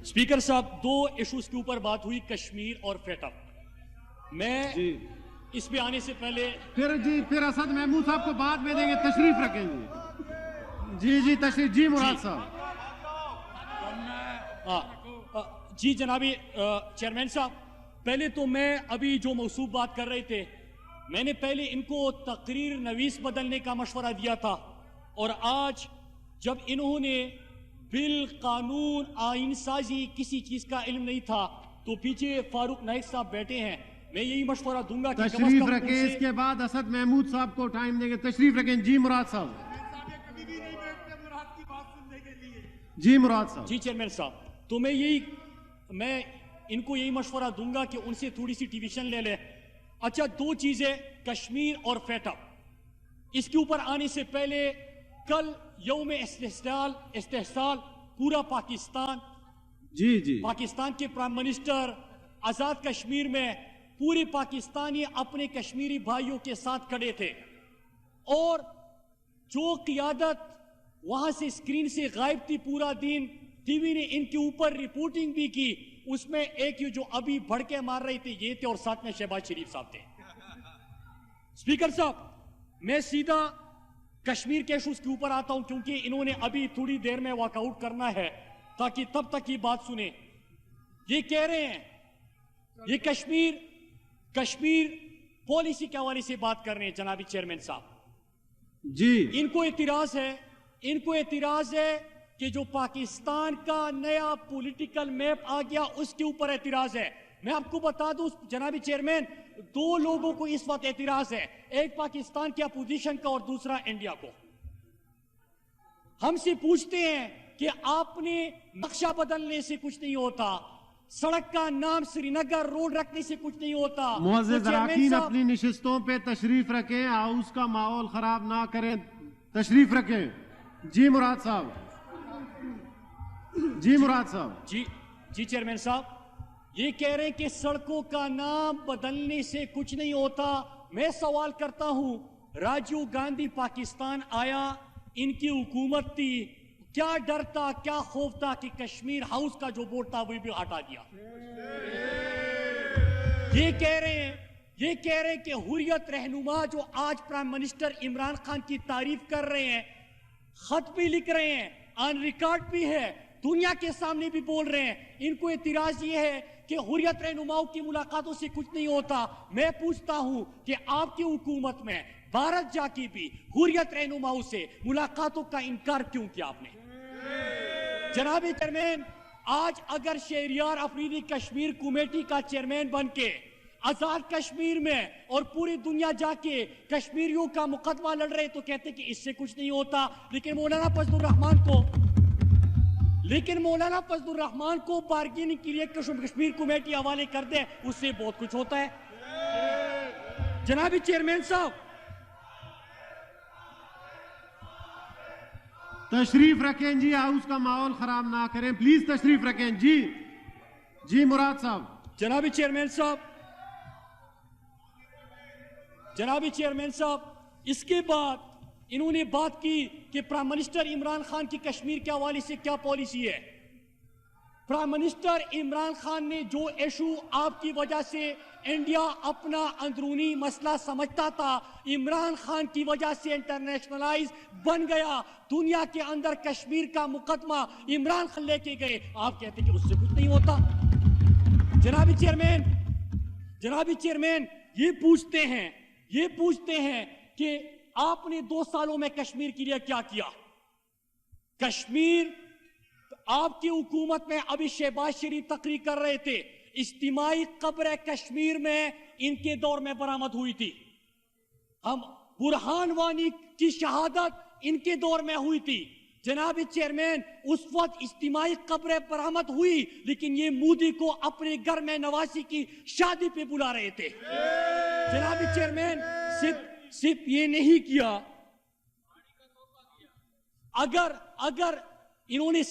Speaker साहब, दो issues के ऊपर बात हुई, कश्मीर और फेटा। मैं इस पे आने से पहले फिर असद महमूद साहब को बाद में देंगे, तशरीफ रखेंगे। जी तशरीफ। जी मुराद साहब। जी जनाबी चेयरमैन साहब, पहले तो मैं अभी जो मौसूफ बात कर रहे थे, मैंने पहले इनको तकरीर नवीस बदलने का मशवरा दिया था, और आज जब इन्होंने बिल, कानून, आइन साजी किसी चीज का इल्म नहीं था, तो पीछे फारूक नाइक साहब बैठे हैं, मैं यही मशवरा दूंगा कि तशरीफ रखें। इसके बाद असद महमूद साहब को टाइम देंगे। तशरीफ रखें। जी मुराद साहब। जी मुराद साहब। जी चेयरमैन साहब, तो मैं इनको यही मशवरा दूंगा कि उनसे थोड़ी सी डिवीजन ले ले। अच्छा, दो चीजें, कश्मीर और फेटा, इसके ऊपर आने से पहले कल यौम इस्तेहसाल पूरा पाकिस्तान, पाकिस्तान के प्राइम मिनिस्टर आजाद कश्मीर में पूरे पाकिस्तानी अपने कश्मीरी भाइयों के साथ खड़े थे, और जो क़ियादत वहां से स्क्रीन से गायब थी पूरा दिन, टीवी ने इनके ऊपर रिपोर्टिंग भी की, उसमें एक जो अभी भड़के मार रहे थे ये थे, और साथ में शहबाज शरीफ साहब थे। स्पीकर साहब, मैं सीधा कश्मीर के इश्यूज के ऊपर आता हूं, क्योंकि इन्होंने अभी थोड़ी देर में वॉकआउट करना है, ताकि तब तक की बात सुने। ये कह रहे हैं, ये कश्मीर पॉलिसी के हवाले से बात कर रहे हैं जनाबी चेयरमैन साहब। जी, इनको एतराज है कि जो पाकिस्तान का नया पॉलिटिकल मैप आ गया, उसके ऊपर एतराज है। मैं आपको बता दूं जनाबी चेयरमैन, दो लोगों को इस वक्त एतराज है, एक पाकिस्तान के अपोजिशन का और दूसरा इंडिया को। हमसे पूछते हैं कि आपने नक्शा बदलने से कुछ नहीं होता, सड़क का नाम श्रीनगर रोड रखने से कुछ नहीं होता। मुअज़्ज़िज़ अराकीन, अपनी निशिस्तों पे तशरीफ रखें, हाउस का माहौल खराब ना करें। तशरीफ रखें। जी मुराद साहब। जी मुराद साहब। जी चेयरमैन साहब, ये कह रहे हैं कि सड़कों का नाम बदलने से कुछ नहीं होता। मैं सवाल करता हूं, राजीव गांधी पाकिस्तान आया, इनकी हुकूमत थी, क्या डर था, क्या खौफ था कि कश्मीर हाउस का जो बोर्ड था वो भी हटा दिया। ये कह रहे हैं कि हुर्रियत रहनुमा जो आज प्राइम मिनिस्टर इमरान खान की तारीफ कर रहे हैं, खत भी लिख रहे हैं, ऑन रिकॉर्ड भी है, दुनिया के सामने भी बोल रहे हैं, इनको एतराज ये है कि हुर्रियत रहनुमाओं की मुलाकातों से कुछ नहीं होता। मैं पूछता हूं कि आपकी हुकूमत में भारत जाके भी हुर्रियत रहनुमाओं से मुलाकातों का इनकार क्यों किया आपने? जनाब चेयरमैन, आज अगर शहरियार अफरीदी कश्मीर कमेटी का चेयरमैन बन के आजाद कश्मीर में और पूरी दुनिया जाके कश्मीरियों का मुकदमा लड़ रहे तो कहते कि इससे कुछ नहीं होता, लेकिन मौलाना फजलुर रहमान को बार्गेनिंग के लिए कश्मीर कमेटी हवाले कर दे, उससे बहुत कुछ होता है। जनाबी चेयरमैन साहब, तशरीफ रखें। जी, हाउस का माहौल खराब ना करें, प्लीज तशरीफ रखें। जी मुराद साहब। जनाबी चेयरमैन साहब, इसके बाद इन्होंने बात की कि प्राइम मिनिस्टर इमरान खान की कश्मीर के हवाले से क्या पॉलिसी है। प्राइम मिनिस्टर इमरान खान ने जो इशू आपकी वजह से इंडिया अपना अंदरूनी मसला समझता था, इमरान खान की वजह से इंटरनेशनलाइज बन गया, दुनिया के अंदर कश्मीर का मुकदमा इमरान खान लेके गए, आप कहते कि उससे कुछ नहीं होता। जनाबी चेयरमैन, ये पूछते हैं कि आपने 2 सालों में कश्मीर के लिए क्या किया। कश्मीर आपकी हुकूमत में अभी शहबाज शरीफ तकरीर कर रहे थे, इज्तिमाई कब्र कश्मीर में इनके दौर में बरामद हुई थी। हम बुरहान वानी की शहादत इनके दौर में हुई थी। जनाब चेयरमैन, उस वक्त इज्तिमाई कब्र बरामद हुई, लेकिन ये मोदी को अपने घर में नवासी की शादी पे बुला रहे थे। जनाब चेयरमैन, सिर्फ ये नहीं किया, अगर इन्होंने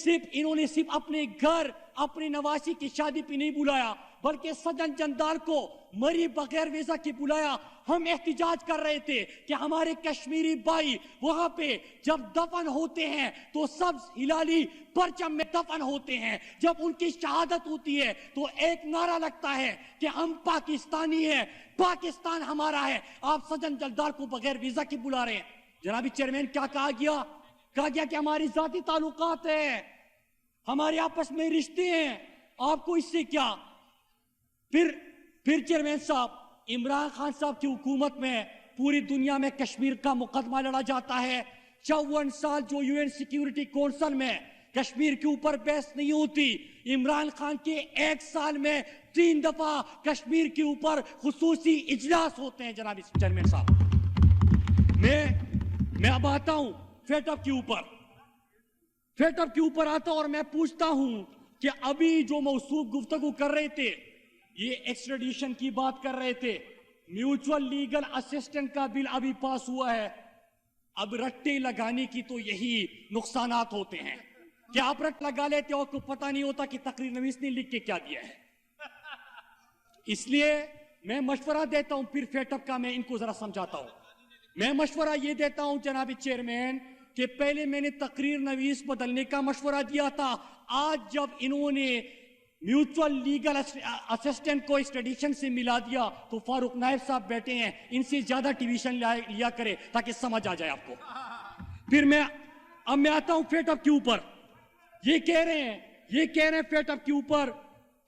सिर्फ अपने घर, اپنی نواسی کی شادی پہ نہیں بلایا بلکہ سجن جندال کو مری بغیر ویزا کی بلایا. ہم احتجاج کر رہے تھے کہ ہمارے کشمیری بھائی وہاں پہ جب دفن ہوتے ہیں تو سبز ہلالی پرچم میں دفن ہوتے ہیں. جب ان کی شہادت ہوتی ہے تو ایک نعرہ لگتا ہے کہ ہم پاکستانی ہیں, پاکستان ہمارا ہے. آپ سجن جندال کو بغیر ویزا کی بلا رہے ہیں. جناب چیئرمین کیا کہا گیا کہ ہماری ذاتی تعلقات ہیں, ہمارے آپس میں رشتے ہیں, آپ کو اس سے کیا. پھر چیئرمین صاحب عمران خان صاحب کی حکومت میں پوری دنیا میں کشمیر کا مقدمہ لڑا جاتا ہے. 54 سال جو UN سیکیورٹی کونسل میں کشمیر کے اوپر بحث نہیں ہوتی, عمران خان کے 1 سال میں 3 دفعہ کشمیر کے اوپر خصوصی اجلاس ہوتے ہیں. جناب چیئرمین صاحب میں اب آتا ہوں فیٹ اپ کے اوپر آتا ہوں اور میں پوچھتا ہوں کہ ابھی جو موصوف گفتگو کر رہے تھے یہ ایکسٹریڈیشن کی بات کر رہے تھے, میوچول لیگل اسسٹنٹ کا بل ابھی پاس ہوا ہے. اب رٹے لگانے کی تو یہی نقصانات ہوتے ہیں کہ آپ رٹ لگا لیتے ہو کو پتہ نہیں ہوتا کہ تقریر نویس نے لکھ کے کیا دیا ہے. اس لیے میں مشورہ دیتا ہوں, پھر فیٹ اپ کا میں ان کو ذرا سمجھاتا ہوں. میں مشورہ یہ دیتا ہوں جناب چیئرمین کہ پہلے میں نے تقریر نویس بدلنے کا مشورہ دیا تھا, آج جب انہوں نے میوچول لیگل اسسٹنٹ کو ایکسٹریڈیشن سے ملا دیا تو فاروق نائب صاحب بیٹھے ہیں, ان سے زیادہ ٹیویشن لیا کرے تاکہ سمجھ آ جائے آپ کو. پھر اب میں آتا ہوں فیٹ اپ کے اوپر. یہ کہہ رہے ہیں فیٹ اپ کے اوپر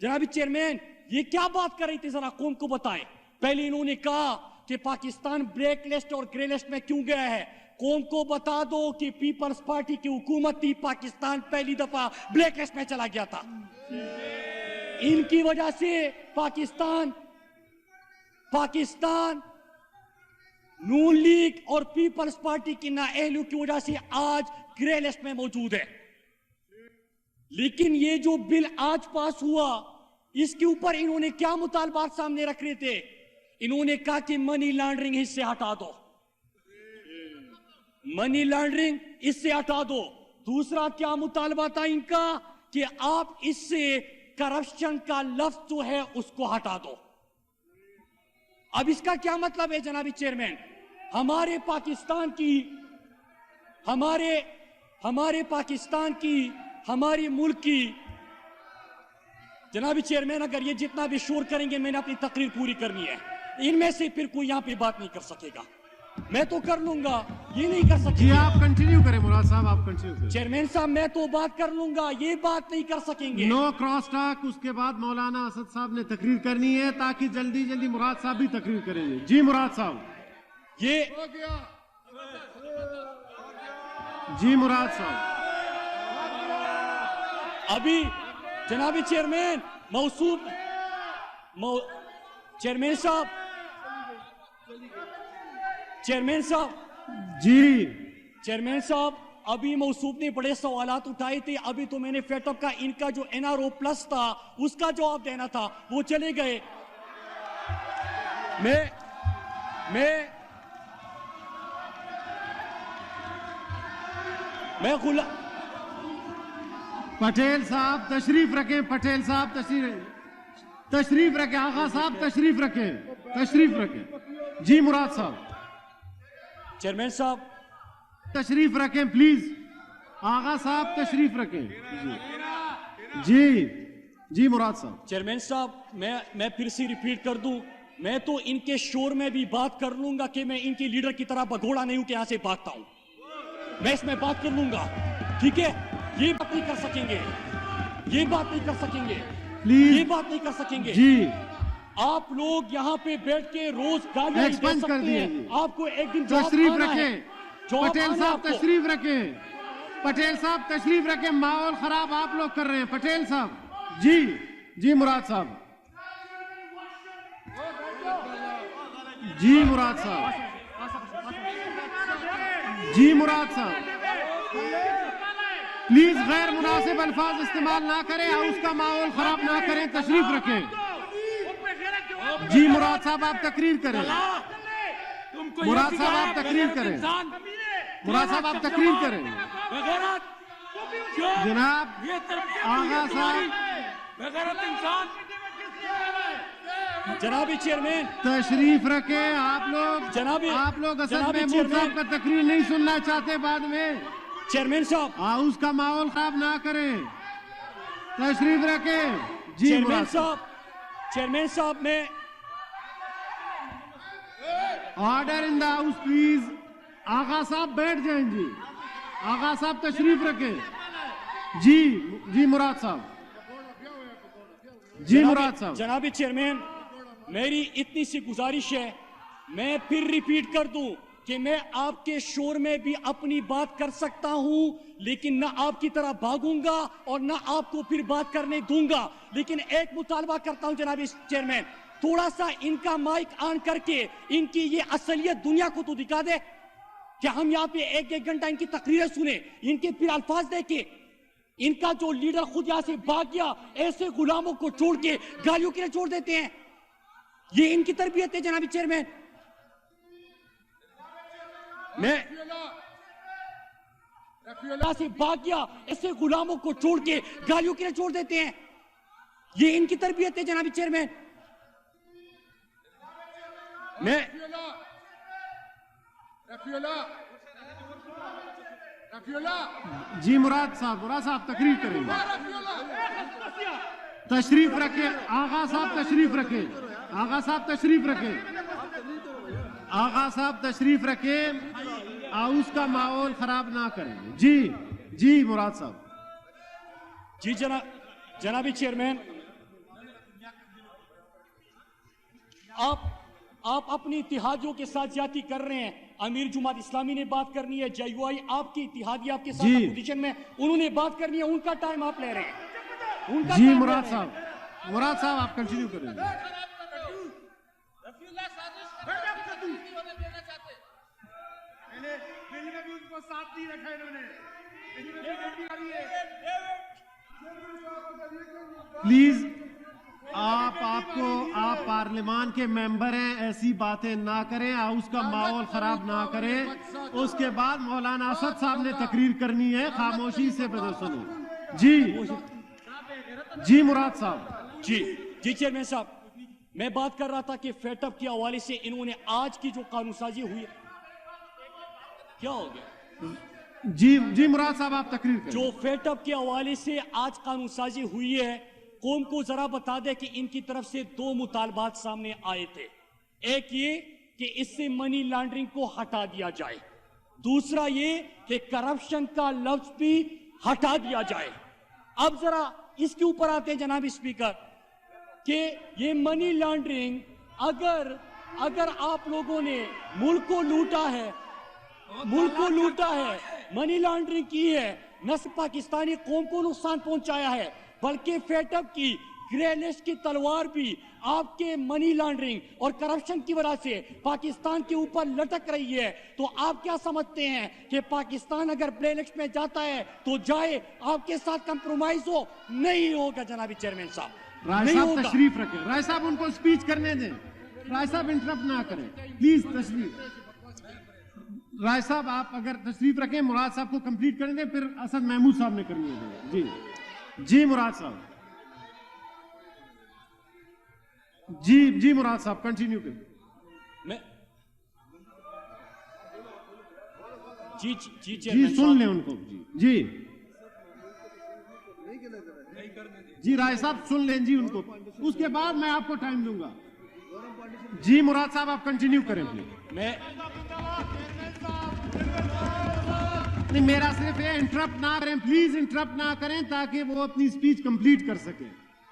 جناب چیئرمین یہ کیا بات کر رہی تھی ذرا قوم کو بتائیں. پہلے انہوں نے کہا کہ پاکستان بلیک لسٹ اور گرے لسٹ میں کیوں گیا ہے. قوم کو بتا دو کہ پیپلز پارٹی کی حکومت تھی, پاکستان پہلی دفعہ بلیک لسٹ میں چلا گیا تھا. ان کی وجہ سے پاکستان نون لیگ اور پیپلز پارٹی کی نااہلیوں کی وجہ سے آج گرے لسٹ میں موجود ہے. لیکن یہ جو بل آج پاس ہوا اس کے اوپر انہوں نے کیا مطالبات سامنے رکھ رہے تھے. انہوں نے کہا کہ منی لانڈرنگ اس سے ہٹا دو, منی لانڈرنگ اس سے ہٹا دو. دوسرا کیا مطالبہ تھا ان کا کہ آپ اس سے کرپشن کا لفظ جو ہے اس کو ہٹا دو. اب اس کا کیا مطلب ہے جناب چیئرمین, ہمارے پاکستان کی ہمارے ملک کی جناب چیئرمین اگر یہ جتنا بھی شور کریں گے میں نے اپنی تقریر پوری کرنی ہے. ان میں سے پھر کوئی یہاں پہ بات نہیں کر سکے گا, میں تو کر لوں گا, یہ نہیں کر سکیں گے. جی آپ کنٹینیو کریں مراد صاحب, آپ کنٹینیو کریں. چیئرمین صاحب میں تو بات کر لوں گا, یہ بات نہیں کر سکیں گے. نو کراس ٹاک. اس کے بعد مولانا اسد صاحب نے تقریر کرنی ہے تاکہ جلدی مراد صاحب بھی تقریر کریں گے. جی مراد صاحب. جی مراد صاحب. ابھی جناب چیئرمین چیئرمین صاحب جی چیئرمین صاحب ابھی موصوف نے بڑے سوالات اٹھائے تھے. ابھی تو میں نے فیٹ اپ کا ان کا جو NRO پلس تھا اس کا جواب دینا تھا, وہ چلے گئے. میں پٹیل صاحب تشریف رکھیں. پٹیل صاحب تشریف رکھیں. آغا صاحب تشریف رکھیں. جی مراد صاحب. چیئرمین صاحب تشریف رکھیں پلیز. آغا صاحب تشریف رکھیں. جی مراد صاحب. چیئرمین صاحب میں پھر سے ریپیٹ کر دوں, میں تو ان کے شور میں بھی بات کر لوں گا کہ میں ان کے لیڈر کی طرح بگھوڑا نہیں ہوں کہ یہاں سے بھاگتا ہوں. میں اس میں بات کر لوں گا, ٹھیک ہے. یہ بات نہیں کر سکیں گے, یہ بات نہیں کر سکیں گے. جی آپ لوگ یہاں پہ بیٹھ کے روز گالیاں دے سکتے ہیں, آپ کو ایک دن تشریف رکھیں. پٹیل صاحب تشریف رکھیں. پٹیل صاحب تشریف رکھیں. ماحول خراب آپ لوگ کر رہے ہیں. پٹیل صاحب. جی مراد صاحب. جی مراد صاحب پلیز غیر مناسب الفاظ استعمال نہ کریں, اس کا ماحول خراب نہ کریں. تشریف رکھیں. جی مراد صاحب آپ تقریر کریں. مراد صاحب آپ تقریر کریں. جناب آغا صاحب बेगैरत इंसान। जनाबी चेयरमैन, तशरीफ रखे आप लोग असल जनाबी महमूद चेयरमैन। साहब का तकरीर नहीं सुनना चाहते बाद में, चेयरमैन साहब, हाउस का माहौल खराब ना करें, तशरीफ रखे। जी चेयरमैन मुराद साहब, साहब, मैं order in the house please. Agha साहब बैठ जाएं जी, आगा साहब तशरीफ रखे। जी मुराद साहब, जी मुराद साहब। जनाबी चेयरमैन, मेरी इतनी सी गुजारिश है, मैं फिर रिपीट कर दूं कि मैं आपके शोर में भी अपनी बात कर सकता हूं, लेकिन ना आपकी तरह भागूंगा और ना आपको फिर बात करने दूंगा। लेकिन एक मुतालबा करता हूं जनाबी चेयरमैन, थोड़ा सा इनका माइक ऑन करके इनकी ये असलियत दुनिया को तो दिखा दे कि हम यहाँ पे एक घंटा इनकी तकरीरें सुने, इनके फिर अल्फाज देखे। इनका जो लीडर खुद यहां से भाग गया, ऐसे गुलामों को छोड़ के गालियों के लिए छोड़ देते हैं। ये इनकी तरबियत है जनाबी चेयरमैन। मैं यहां से भाग गया, ऐसे गुलामों को छोड़ के गालियों के लिए छोड़ देते हैं। ये इनकी तरबियत है जनाबी चेयरमैन। मैं जी मुराद साहब तकरीर करेंगे। तशरीफ रखे आगा साहब, तशरीफ रखे आगा साहब, तशरीफ रखे आगा साहब, तशरीफ रखे। हाउस का माहौल खराब ना करें। जी मुराद साहब। जी जनाबी चेयरमैन, आप अपनी इत्तेहादियों के साथ ज्यादती कर रहे हैं। अमीर जुमात इस्लामी ने बात करनी है, JUI आपकी इत्तेहादी आपके साथ अपोजिशन में, उन्होंने बात करनी है, उनका टाइम आप ले रहे हैं। जी मुराद साहब आप कंटिन्यू करेंगे। प्लीज आप पार्लियामान के मेंबर हैं, ऐसी बातें ना करें, हाउस का माहौल खराब ना करें। उसके बाद मौलाना असद साहब ने तकरीर करनी है, खामोशी से सुनो। जी मुराद साहब। जी चेयरमैन साहब, मैं बात कर रहा था कि फेटअप के हवाले से इन्होंने आज की जो कानूनसाजी हुई, क्या हो गया? जी मुराद साहब आप तकरीर करें। जो फेटअप के हवाले से आज कानूनसाजी हुई है, कौम को जरा बता दे कि इनकी तरफ से दो मुतालबात सामने आए थे। एक ये कि इससे मनी लॉन्ड्रिंग को हटा दिया जाए, दूसरा ये कि करप्शन का लफ्ज भी हटा दिया जाए। अब जरा इसके ऊपर आते हैं जनाब स्पीकर कि ये मनी लॉन्ड्रिंग, अगर आप लोगों ने मुल्क को लूटा है, मनी लॉन्ड्रिंग की है, न सिर्फ पाकिस्तानी कौम को नुकसान पहुंचाया है, बल्कि फेटअप की ग्रे लिस्ट की तलवार भी आपके मनी लॉन्ड्रिंग और करप्शन की वजह से पाकिस्तान के ऊपर लटक रही है। तो आप क्या समझते हैं कि पाकिस्तान अगर ग्रे लिस्ट में जाता है तो जाए, आपके साथ कंप्रोमाइज हो? नहीं होगा जनाबी चेयरमैन साहब, राय साहब तशरीफ रखें। राय साहब उनको स्पीच करने दें, राय साहब इंटरप्ट ना करें प्लीज। तशरीफ राय साहब आप अगर तशरीफ रखें, मुराद साहब को कंप्लीट करने दें, फिर असद महमूद साहब ने करनी है। जी मुराद साहब। जी मुराद साहब कंटिन्यू करें। जी सुन लें उनको। जी राय साहब सुन लें जी उनको, उसके बाद मैं आपको टाइम दूंगा। जी मुराद साहब आप कंटिन्यू करें प्लीज। नहीं, मेरा सिर्फ ये इंटरप्ट ना करें प्लीज, इंटरप्ट ना करें ताकि वो अपनी स्पीच कंप्लीट कर सके।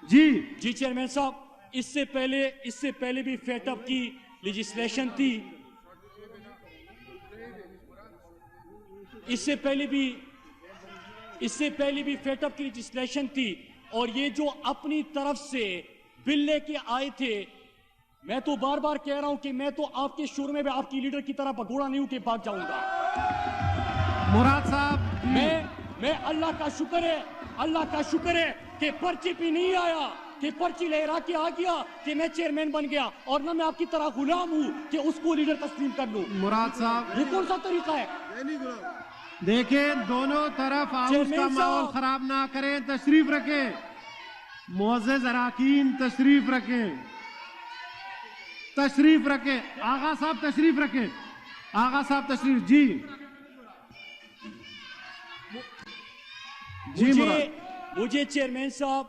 जी चेयरमैन साहब, इससे पहले भी फेटअप की लेजिस्लेशन थी, इससे पहले भी फेटअप की लेजिस्लेशन थी, और ये जो अपनी तरफ से बिल लेके आए थे, मैं तो बार बार कह रहा हूं कि मैं तो आपके शुरू में भी आपकी लीडर की तरह भगोड़ा नहीं उठे भाग जाऊंगा। मुराद साहब मैं अल्लाह का शुक्र है कि पर्ची भी नहीं आया, कि पर्ची लहरा के आ गया कि मैं चेयरमैन बन गया, और ना मैं आपकी तरह गुलाम हूं कि उसको लीडर तस्लीम कर लूं। मुराद साहब ये कौन सा तरीका है? देखें दोनों तरफ हाउस का माहौल खराब ना करें, तशरीफ रखें। मुअज़्ज़िज़ अराकीन तशरीफ रखें, तशरीफ रखें। आगा साहब तशरीफ रखें, आगा साहब तशरीफ। जी जी मुझे चेयरमैन साहब,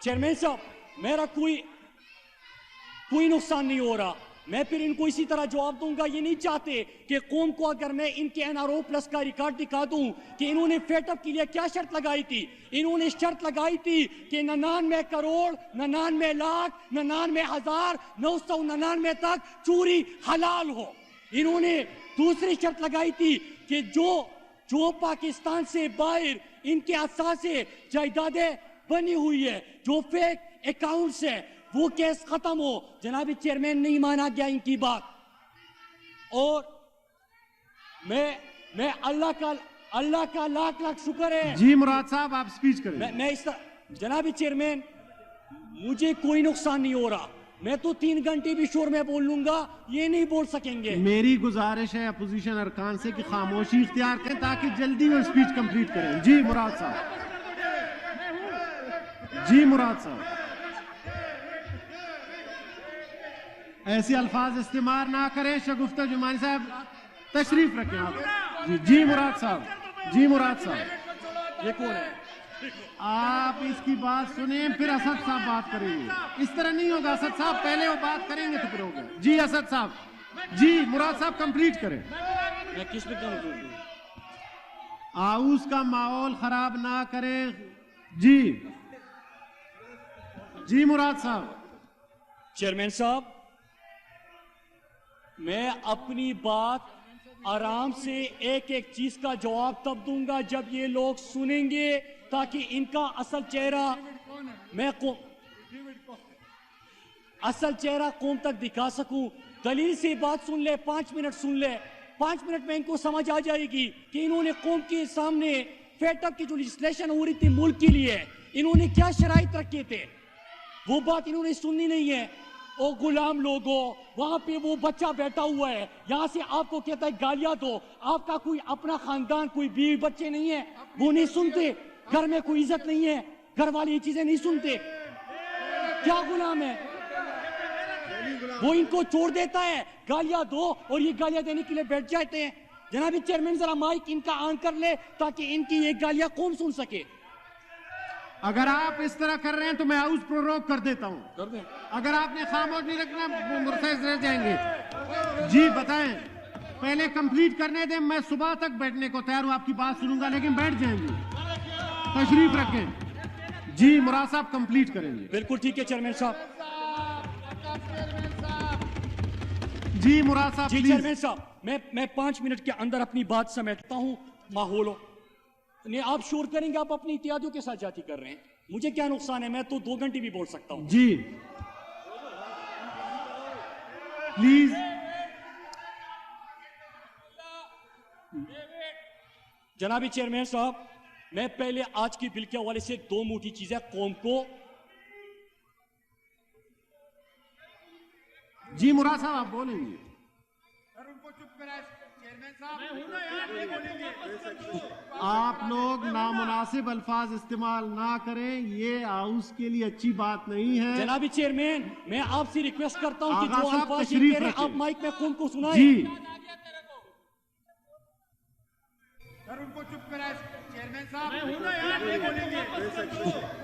चेयरमैन साहब, मेरा कोई नुकसान नहीं हो रहा। मैं फिर इनको इसी तरह जवाब दूंगा। ये नहीं चाहते कि कौम को अगर मैं इनके NRO प्लस का रिकॉर्ड दिखा दूं कि इन्होंने फेटअप के लिए क्या शर्त लगाई थी। इन्होंने शर्त लगाई थी कि 99 करोड़ 99 लाख 99,000 999 तक चोरी हलाल हो। इन्होंने दूसरी शर्त लगाई थी कि जो पाकिस्तान से बाहर इनके असास से जायदादें बनी हुई है, जो फेक अकाउंट्स है, वो केस खत्म हो। जनाब चेयरमैन नहीं माना गया इनकी बात। और मैं अल्लाह का लाख लाख शुक्र है। जी मुराद साहब आप स्पीच करें। मैं इस तरह जनाब चेयरमैन, मुझे कोई नुकसान नहीं हो रहा। मैं तो 3 घंटे भी शोर में बोल लूंगा, ये नहीं बोल सकेंगे। मेरी गुजारिश है अपोजिशन अरकान से कि खामोशी इख्तियार करें ताकि जल्दी वो स्पीच कंप्लीट करें। जी मुराद साहब, जी मुराद साहब, ऐसे अल्फाज इस्तेमाल ना करें। शगुफ्ता जुमानी साहब तशरीफ रखें आप। जी मुराद साहब, जी मुराद साहब, ये कौन है? आप इसकी बात सुने फिर असद साहब बात करेंगे। इस तरह नहीं होगा असद साहब, पहले वो बात करेंगे तो फिर होगा। जी असद साहब, जी मुराद साहब कंप्लीट करें। मैं किस पे करूं? आउस का माहौल खराब ना करें। जी जी मुराद साहब। चेयरमैन साहब, मैं अपनी बात आराम से एक एक चीज का जवाब तब दूंगा जब ये लोग सुनेंगे, ताकि इनका असल चेहरा असल चेहरा कौम तक दिखा सकूं। दलील से बात सुन ले, 5 मिनट सुन ले। 5 मिनट में इनको समझ आ जाएगी कि इन्होंने कौम के सामने फेटअप की जो लेजिस्लेशन हो रही थी मुल्क के लिए, इन्होंने क्या शराइत रखे थे, वो बात इन्होंने सुननी नहीं है। ओ गुलाम लोगों, वहां पे वो बच्चा बैठा हुआ है, यहां से आपको कहता है गालियां दो। आपका कोई अपना खानदान, कोई बीवी बच्चे नहीं है, वो नहीं सुनते। घर में कोई इज्जत नहीं है, घर वाले ये चीजें नहीं सुनते। क्या गुलाम है वो? इनको छोड़ देता है, गालियां दो, और ये गालियां देने के लिए बैठ जाते हैं। जनाब चेयरमैन जरा माइक इनका ऑन कर ले ताकि इनकी ये गालियां कौन सुन सके। अगर आप इस तरह कर रहे हैं तो मैं हाउस प्रोरोग कर देता हूं। कर दे। अगर आपने खामोश नहीं रखना मुर्तज़ रह जाएंगे। जी बताएं, पहले कंप्लीट करने दें। मैं सुबह तक बैठने को तैयार हूं, आपकी बात सुनूंगा, लेकिन बैठ जाएंगे। तशरीफ रखें। जी मुराद साहब कंप्लीट करेंगे। बिल्कुल ठीक है चेयरमैन साहब। जी मुराद साहब जी प्लीज। चेयरमैन साहब, मैं 5 मिनट के अंदर अपनी बात समेटता हूं। माहौल नहीं, आप शोर करेंगे, आप अपनी इत्यादियों के साथ जाती कर रहे हैं, मुझे क्या नुकसान है? मैं तो 2 घंटे भी बोल सकता हूं। जी प्लीज। जनाबी चेयरमैन साहब, मैं पहले आज की बिल के हवाले से 2 मोटी चीजें कौम को। जी मुराद साहब आप बोलेंगे। आप लोग नामुनासिब अल्फाज इस्तेमाल ना करें, ये हाउस के लिए अच्छी बात नहीं है। जनाबी चेयरमैन, मैं आपसे रिक्वेस्ट करता हूं कि आगा जो साहब अल्फाज तशरीफ कह रहे हैं, रखें। आप माइक में कौम को सुनाएं। जी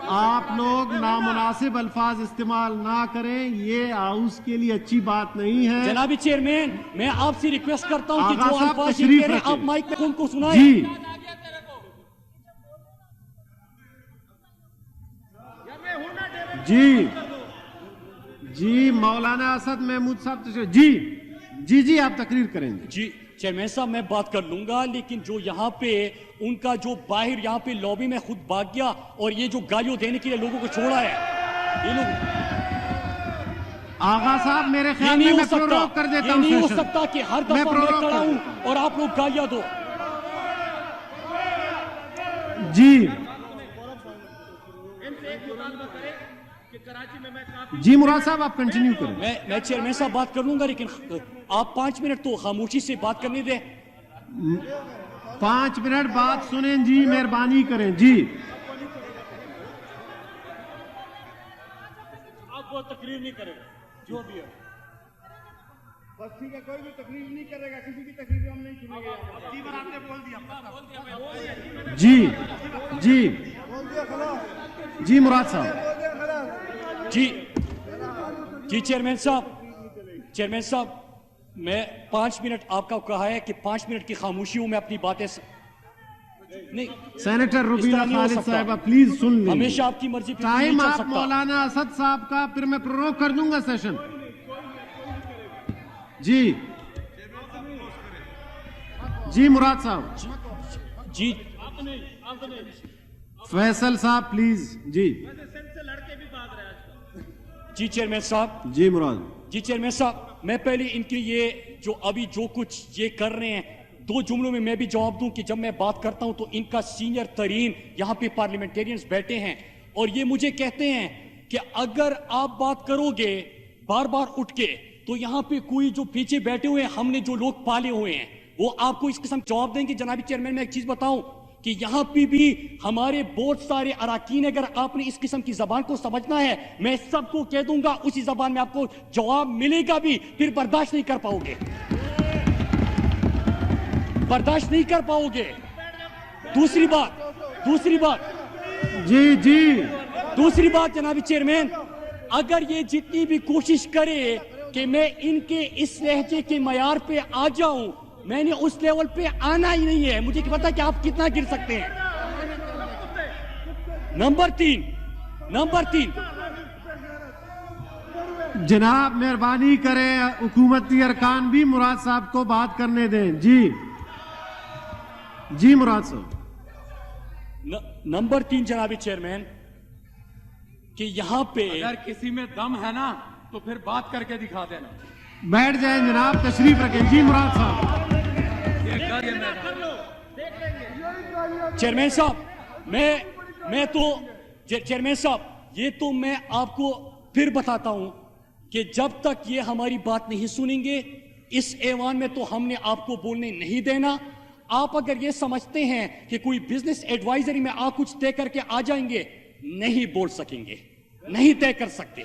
आप लोग नामुनासिब अल्फाज इस्तेमाल ना करें, ये हाउस के लिए अच्छी बात नहीं है। जनाबी चेयरमैन, मैं आपसे रिक्वेस्ट करता हूं कि आगा जो साहब अल्फाज तशरीफ कह रहे हैं, आप रखें। माइक में कौम को सुनाएं। जी जी जी मौलाना असद महमूद साहब तशरीफ। जी जी आप तकरीर करेंगे। जी चेयरमैन साहब, मैं बात कर लूंगा, लेकिन जो यहाँ पे उनका जो बाहर यहाँ पे लॉबी में खुद भाग गया और ये जो गालियों देने के लिए लोगों को छोड़ा है, ये लोग, आगा साहब मेरे ये ख्याल नहीं में हो मैं सकता, प्रोरोग कर देता ये हूं नहीं हो सेशन। सकता कि हर मैं दफा मैं प्रोरोग खड़ा कर- हूं और आप लोग गालियां दो। जी जी मुराद साहब आप कंटिन्यू करें। मैं चेयरमैन साहब बात कर लूंगा, लेकिन आप 5 मिनट तो खामोशी से बात करने दें। 5 मिनट बात सुनें जी, मेहरबानी करें। जी وہ تقریر نہیں کرے گا جو بھی ہے بس ٹھیک ہے کوئی بھی تقریر نہیں کرے گا کسی کی تقریر ہم نہیں سنیں گے آپ نے بول دیا جی جی جی مراد صاحب جی جی چیئرمین صاحب میں 5 منٹ آپ کا کہا ہے کہ 5 منٹ کی خاموشی ہوں میں اپنی باتیں نہیں سینیٹر روبینہ خالد صاحبہ پلیز سن لیں ہمیشہ آپ کی مرضی پہ ٹائم آپ مولانا اسد صاحب کا پھر میں پروک کر دوں گا سیشن جی جی مراد صاحب جی فیصل صاحب پلیز جی جی چیئرمین صاحب جی مراد جی چیئرمین صاحب میں پہلے ان کے یہ جو کچھ یہ کر رہے ہیں 2 جملوں میں میں بھی جواب دوں کہ جب میں بات کرتا ہوں تو ان کا سینئر ترین یہاں پہ پارلیمنٹیرینز بیٹھے ہیں اور یہ مجھے کہتے ہیں کہ اگر آپ بات کرو گے بار بار اٹھ کے تو یہاں پہ کوئی جو پیچھے بیٹھے ہوئے ہیں ہم نے جو لوگ پالے ہوئے ہیں وہ آپ کو اس قسم جواب دیں گے جناب چیئرمین میں ایک چیز بتاؤں کہ یہاں پہ بھی ہمارے بہت سارے اراکین اگر آپ نے اس قسم کی زبان کو سمجھنا ہے میں سب کو کہہ دوں گا اسی زبان میں آپ کو جواب ملے گا بھی پھر برداشت نہیں کر پاؤ گے دوسری بات جناب چیئرمین اگر یہ جتنی بھی کوشش کرے کہ میں ان کے اس لہجے کے معیار پہ آ جاؤں میں نے اس لیول پہ آنا ہی نہیں ہے مجھے پتا کہ آپ کتنا گر سکتے ہیں نمبر تین جناب مہربانی کریں حکومتی ارکان بھی مراد صاحب کو بات کرنے دیں جی جی مراد صاحب نمبر 3 جناب چیئرمین کہ یہاں پہ اگر کسی میں دم ہے نا تو پھر بات کر کے دکھا دینا بیٹھ جائیں جناب تشریف رکھیں جی مراد صاحب چیئرمین صاحب میں تو چیئرمین صاحب یہ تو میں آپ کو پھر بتاتا ہوں کہ جب تک یہ ہماری بات نہیں سنیں گے اس ایوان میں تو ہم نے آپ کو بولنے نہیں دینا آپ اگر یہ سمجھتے ہیں کہ کوئی بزنس ایڈوائزری میں آپ کچھ طے کر کے آ جائیں گے نہیں بول سکیں گے نہیں طے کر سکتے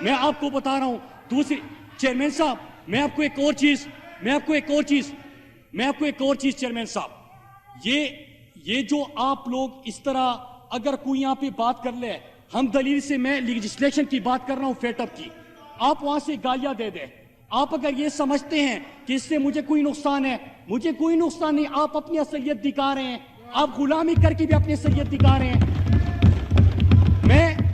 میں آپ کو بتا رہا ہوں دوسری چیئرمین صاحب میں آپ کو ایک اور چیز چیئرمین صاحب یہ جو آپ لوگ اس طرح اگر کوئی یہاں پہ بات کر لے ہم دلیل سے میں لیجسلیشن کی بات کر رہا ہوں فیٹ اپ کی آپ وہاں سے گالیاں دے دیں آپ اگر یہ سمجھتے ہیں کہ اس سے مجھے کوئی نقصان ہے مجھے کوئی نقصان نہیں آپ اپنی اصلیت دکھا رہے ہیں آپ غلامی کر کے بھی اپنی اصلیت دکھا رہے ہیں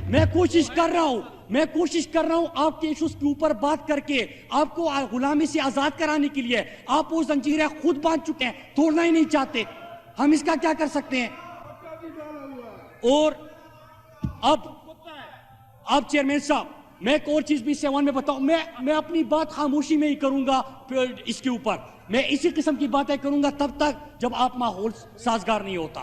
میں کوشش کر رہا ہوں آپ کے ایشوز کے اوپر بات کر کے آپ کو غلامی سے آزاد کرانے کے لیے آپ وہ زنجیریں خود باندھ چکے ہیں توڑنا ہی نہیں چاہتے ہم اس کا کیا کر سکتے ہیں اور اب چیئرمین صاحب میں ایک اور چیز بھی سیوان میں بتاؤں میں اپنی بات خاموشی میں ہی کروں گا اس کے اوپر میں اسی قسم کی باتیں کروں گا تب تک جب آپ ماحول سازگار نہیں ہوتا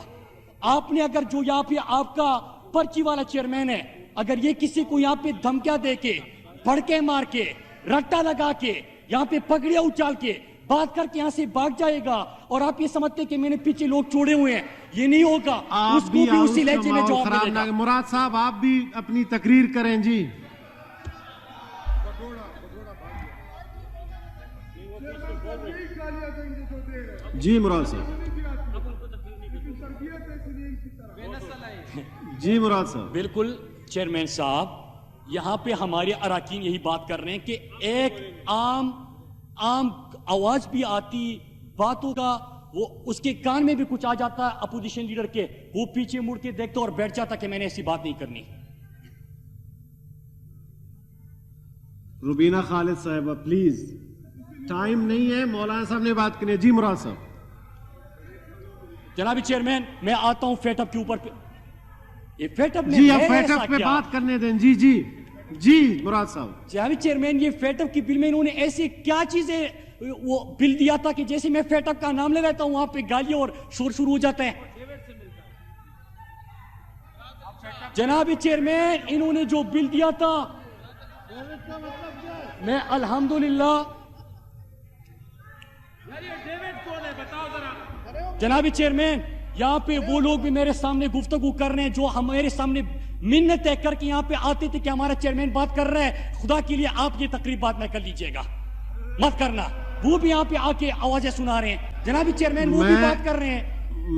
آپ نے اگر جو یہاں پہ آپ کا پرچی والا چیئرمین ہے اگر یہ کسی کو یہاں پہ دھمکیاں دے کے پھڑکے مار کے رٹا لگا کے یہاں پہ پگڑیاں اچھال کے بات کر کے یہاں سے بھاگ جائے گا اور آپ یہ سمجھتے کہ میں نے پیچھے لوگ چھوڑے ہوئے ہیں یہ نہیں ہوگا اس کو بھی اسی لہجے میں جواب ملے گا مراد صاحب آپ بھی اپنی تقریر کریں جی جی مراد صاحب جی مراد صاحب بالکل چیئرمین صاحب یہاں پہ ہمارے اراکین یہی بات کر رہے ہیں کہ ایک عام آواز بھی آتی باتوں کا وہ اس کے کان میں بھی کچھ آ جاتا اپوزیشن لیڈر کے وہ پیچھے مڑ کے دیکھتا اور بیٹھ جاتا کہ میں نے ایسی بات نہیں کرنی روبینہ خالد صاحبہ پلیز ٹائم نہیں ہے مولانا صاحب نے بات کرنی ہے جی مراد صاحب جناب چیئرمین میں آتا ہوں فیٹ اپ کے اوپر یہ فیٹ اپ جی اب فیٹ اپ پہ بات کرنے دیں جی جی جی مراد صاحب جناب چیئرمین یہ فیٹ اپ کی بل میں انہوں نے ایسی کیا چیزیں وہ بل دیا تھا کہ جیسے میں فیٹ اپ کا نام لے لیتا ہوں وہاں پہ گالیاں اور شور شروع ہو جاتا ہے جناب چیئرمین انہوں نے جو بل دیا تھا میں الحمدللہ جناب چیئرمین یہاں پہ وہ لوگ بھی میرے سامنے گفتگو کر رہے ہیں جو ہمارے سامنے منت طے کر کے یہاں پہ آتے تھے کہ ہمارا چیئرمین بات کر رہا ہے، خدا کے لیے آپ یہ تقریب بات نہ کر لیجئے گا، مت کرنا. وہ بھی یہاں پہ آ کے آوازیں سنا رہے ہیں. جناب چیئرمین وہ بھی بات کر رہے ہیں.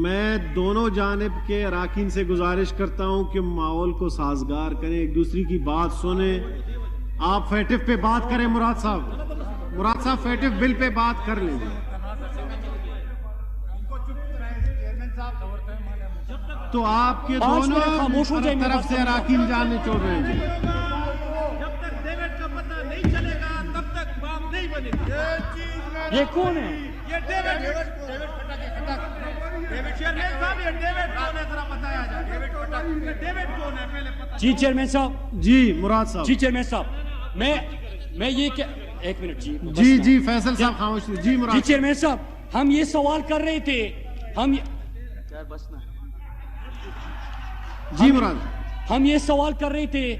میں دونوں جانب کے اراکین سے گزارش کرتا ہوں کہ ماحول کو سازگار کریں، ایک دوسری کی بات سنیں. آپ فیٹف پہ بات کریں. مراد صاحب فیٹف بل پہ بات کر لیں. تو آپ کے دونوں طرف سے اراکین جان نچوڑ رہے ہیں. جب تک ڈیوڈ کا پتہ نہیں چلے گا تب تک بام نہیں بنے گا. یہ کون ہے؟ یہ ڈیوڈ چیئرمین صاحب، یہ ڈیوڈ کون ہے ذرا بتایا جائے. ڈیوڈ کون ہے پہلے پتہ. جی چیئرمین صاحب. جی مراد صاحب. جی چیئرمین صاحب، میں یہ کہ ایک منٹ. جی فیصل صاحب خاموش. جی مراد. جی چیئرمین صاحب، ہم یہ سوال کر رہے تھے. جی مراد. ہم یہ سوال کر رہے تھے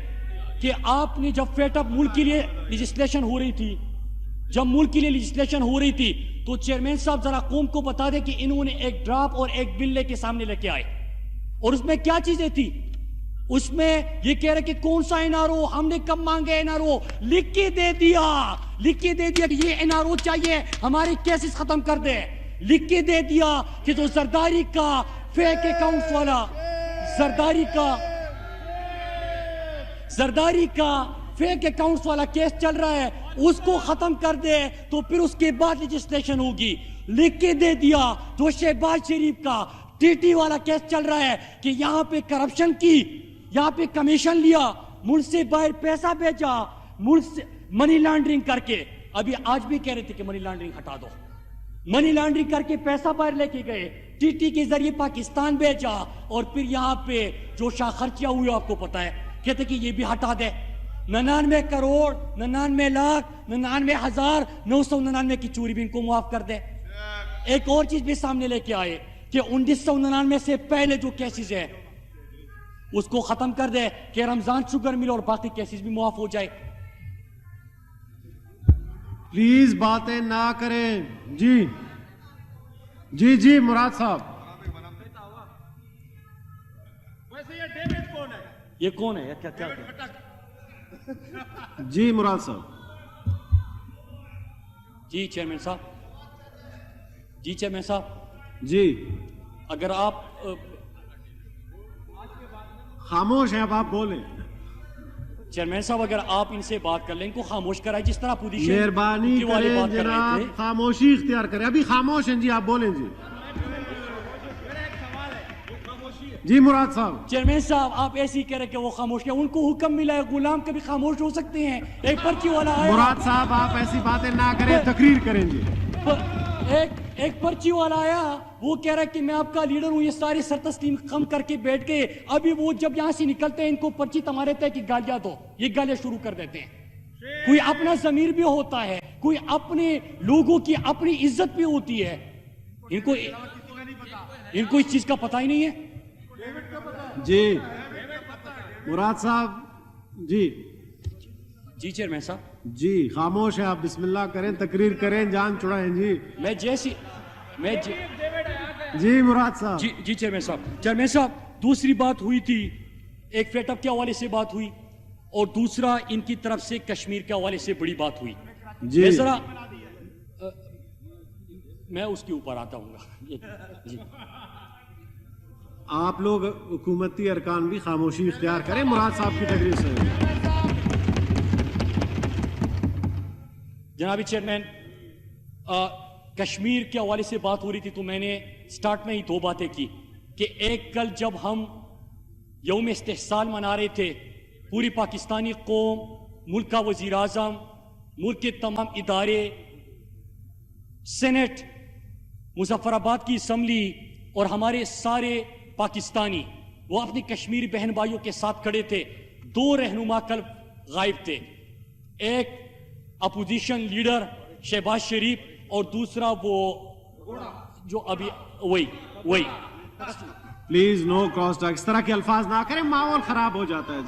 کہ آپ نے جب فیٹ اپ ملک کے لیے لیجسلیشن ہو رہی تھی، تو چیئرمین صاحب ذرا قوم کو بتا دیں کہ انہوں نے ایک ڈراپ اور ایک بل لے کے سامنے لے کے آئے، اور اس میں کیا چیزیں تھی؟ اس میں یہ کہہ رہے کہ کون سا این آر او، ہم نے کب مانگے این آر او، لکھ کے دے دیا کہ یہ این آر او چاہیے، ہمارے کیسز ختم کر دے. لکھ کے دے دیا کہ جو زرداری کا فیک اکاؤنٹس والا زرداری کا فیک اکاؤنٹس والا کیس چل رہا ہے اس کو ختم کر دے، تو پھر اس کے بعد لیجسلیشن ہوگی. لکھ کے دے دیا جو شہباز شریف کا ٹی ٹی والا کیس چل رہا ہے کہ یہاں پہ کرپشن کی، یہاں پہ کمیشن لیا، ملک سے باہر پیسہ بھیجا، ملک سے منی لانڈرنگ کر کے. ابھی آج بھی کہہ رہے تھے کہ منی لانڈرنگ ہٹا دو. منی لانڈرنگ کر کے پیسہ باہر لے کے گئے، ٹی ٹی کے ذریعے پاکستان بھیجا، اور پھر یہاں پہ جو شاہ خرچیاں ہوئی آپ کو پتا ہے، کہتے کہ یہ بھی ہٹا دے. 99 کروڑ 99 لاکھ 99,999 کی چوری بھی ان کو معاف کر دے. ایک اور چیز بھی سامنے لے کے آئے کہ 1999 سے پہلے جو کیسز ہے اس کو ختم کر دے کہ رمضان شوگر مل اور باقی کیسز بھی معاف ہو جائے. پلیز باتیں نہ کریں. جی مراد صاحب. ویسے یہ ڈیوڈ کون ہے؟ یہ کون ہے؟ کیا جی مراد صاحب. جی چیئرمین صاحب. جی اگر آپ خاموش ہیں اب آپ بولیں. چیئرمین صاحب اگر آپ ان سے بات کر لیں، ان کو خاموش کرائیں. جس طرح پوزیشن مہربانی کریں جناب، خاموشی اختیار کریں. ابھی خاموش ہیں. جی آپ بولیں. جی مراد صاحب. چیئرمین صاحب آپ ایسے ہی کہہ رہے کہ وہ خاموش ہیں، ان کو حکم ملا ہے، غلام کبھی خاموش ہو سکتے ہیں. ایک پرچی والا آیا. مراد صاحب آپ ایسی باتیں نہ کریں، تقریر کریں. جی ایک پرچی والا آیا، وہ کہہ رہا ہے کہ میں آپ کا لیڈر ہوں. یہ سارے سر تسلیم خم کر کے بیٹھ گئے. ابھی وہ جب یہاں سے نکلتے ہیں ان کو پرچی تمہارے تھے کہ گالیاں دو، یہ گالیاں شروع کر دیتے ہیں. کوئی اپنا ضمیر بھی ہوتا ہے، کوئی اپنے لوگوں کی اپنی عزت بھی ہوتی ہے. ان کو اس چیز کا پتہ ہی نہیں ہے. جی مراد صاحب. جی چیئرمین صاحب. جی خاموش ہیں آپ. بسم اللہ کریں، تقریر کریں، جان چھڑائیں. جی مراد صاحب. جی چیئرمین صاحب دوسری بات ہوئی تھی، ایک فیٹ اپ کے حوالے سے بات ہوئی، اور دوسرا ان کی طرف سے کشمیر کے حوالے سے بڑی بات ہوئی. جی ذرا میں اس کے اوپر آتا ہوں گا. جی آپ لوگ حکومتی ارکان بھی خاموشی اختیار کریں. مراد صاحب کی تقریر سے. جناب چیئرمین، کشمیر کے حوالے سے بات ہو رہی تھی تو میں نے سٹارٹ میں ہی دو باتیں کی کہ ایک کل جب ہم یوم استحصال منا رہے تھے، پوری پاکستانی قوم، ملک کا وزیر اعظم، ملک کے تمام ادارے، سینٹ، مظفر آباد کی اسمبلی اور ہمارے سارے پاکستانی وہ اپنی کشمیری بہن بھائیوں کے ساتھ کھڑے تھے. دو رہنما کل غائب تھے، ایک اپوزیشن لیڈر شہباز شریف اور دوسرا وہ جو ابھی وہی. Please no cross talk. اس طرح کے الفاظ نہ کریں، ماحول خراب ہو جاتا ہے.